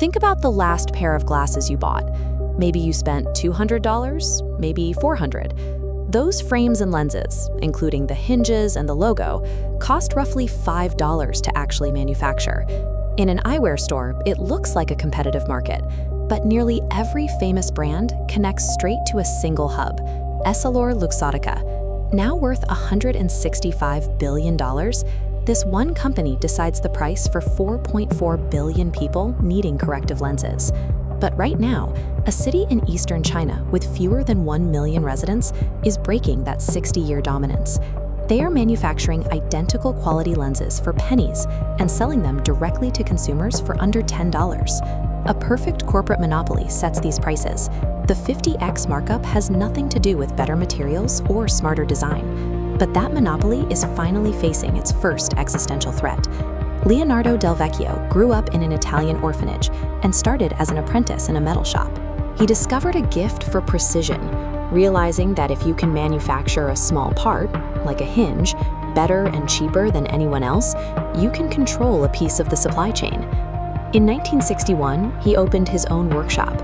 Think about the last pair of glasses you bought. Maybe you spent $200, maybe $400. Those frames and lenses, including the hinges and the logo, cost roughly $5 to actually manufacture. In an eyewear store, it looks like a competitive market, but nearly every famous brand connects straight to a single hub, EssilorLuxottica. Now worth $165 billion, this one company decides the price for 4.4 billion people needing corrective lenses. But right now, a city in eastern China with fewer than 1 million residents is breaking that 60-year dominance. They are manufacturing identical quality lenses for pennies and selling them directly to consumers for under $10. A perfect corporate monopoly sets these prices. The 50x markup has nothing to do with better materials or smarter design. But that monopoly is finally facing its first existential threat. Leonardo Del Vecchio grew up in an Italian orphanage and started as an apprentice in a metal shop. He discovered a gift for precision, realizing that if you can manufacture a small part, like a hinge, better and cheaper than anyone else, you can control a piece of the supply chain. In 1961, he opened his own workshop.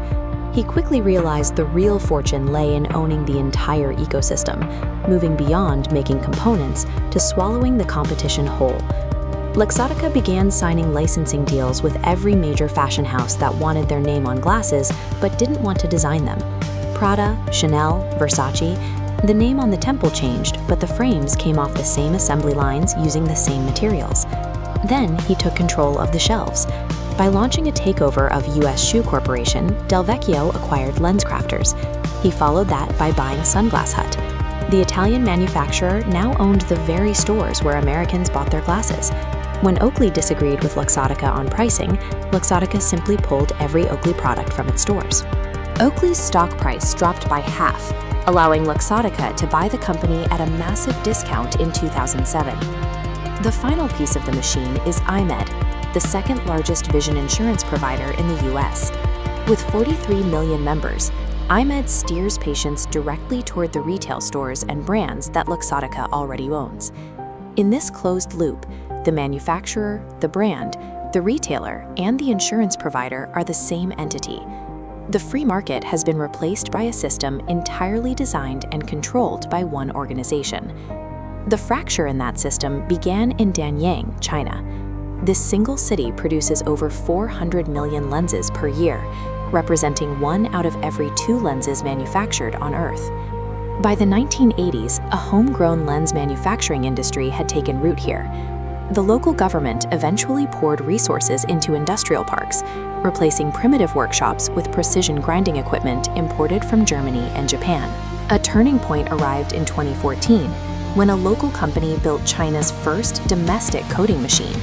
He quickly realized the real fortune lay in owning the entire ecosystem, moving beyond making components to swallowing the competition whole. Luxottica began signing licensing deals with every major fashion house that wanted their name on glasses but didn't want to design them. Prada, Chanel, Versace. The name on the temple changed, but the frames came off the same assembly lines using the same materials. Then he took control of the shelves. By launching a takeover of U.S. Shoe Corporation, Del Vecchio acquired LensCrafters. He followed that by buying Sunglass Hut. The Italian manufacturer now owned the very stores where Americans bought their glasses. When Oakley disagreed with Luxottica on pricing, Luxottica simply pulled every Oakley product from its stores. Oakley's stock price dropped by half, allowing Luxottica to buy the company at a massive discount in 2007. The final piece of the machine is EyeMed, the second largest vision insurance provider in the US. With 43 million members, EyeMed steers patients directly toward the retail stores and brands that Luxottica already owns. In this closed loop, the manufacturer, the brand, the retailer, and the insurance provider are the same entity. The free market has been replaced by a system entirely designed and controlled by one organization. The fracture in that system began in Danyang, China. This single city produces over 400 million lenses per year, representing 1 out of every 2 lenses manufactured on Earth. By the 1980s, a homegrown lens manufacturing industry had taken root here. The local government eventually poured resources into industrial parks, replacing primitive workshops with precision grinding equipment imported from Germany and Japan. A turning point arrived in 2014, when a local company built China's first domestic coating machine.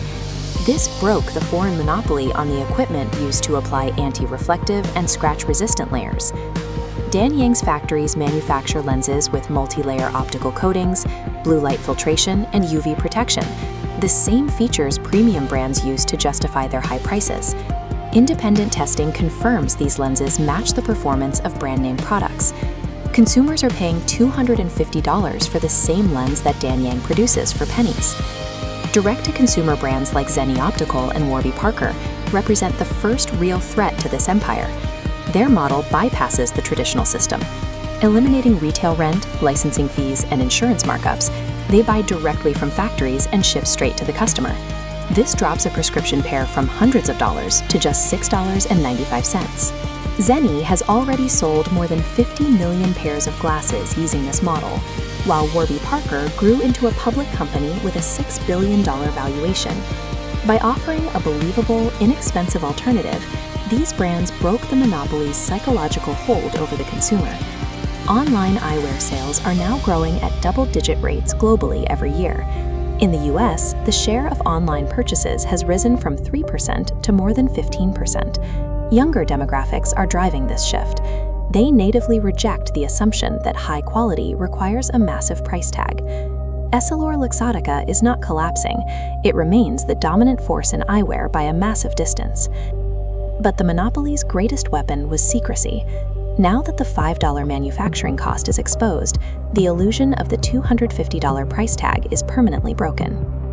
This broke the foreign monopoly on the equipment used to apply anti-reflective and scratch-resistant layers. Danyang's factories manufacture lenses with multi-layer optical coatings, blue light filtration, and UV protection, the same features premium brands use to justify their high prices. Independent testing confirms these lenses match the performance of brand-name products. Consumers are paying $250 for the same lens that Danyang produces for pennies. Direct-to-consumer brands like Zenni Optical and Warby Parker represent the first real threat to this empire. Their model bypasses the traditional system. Eliminating retail rent, licensing fees, and insurance markups, they buy directly from factories and ship straight to the customer. This drops a prescription pair from hundreds of dollars to just $6.95. Zenni has already sold more than 50 million pairs of glasses using this model, while Warby Parker grew into a public company with a $6 billion valuation. By offering a believable, inexpensive alternative, these brands broke the monopoly's psychological hold over the consumer. Online eyewear sales are now growing at double-digit rates globally every year. In the US, the share of online purchases has risen from 3% to more than 15%. Younger demographics are driving this shift. They natively reject the assumption that high quality requires a massive price tag. EssilorLuxottica is not collapsing. It remains the dominant force in eyewear by a massive distance. But the monopoly's greatest weapon was secrecy. Now that the $5 manufacturing cost is exposed, the illusion of the $250 price tag is permanently broken.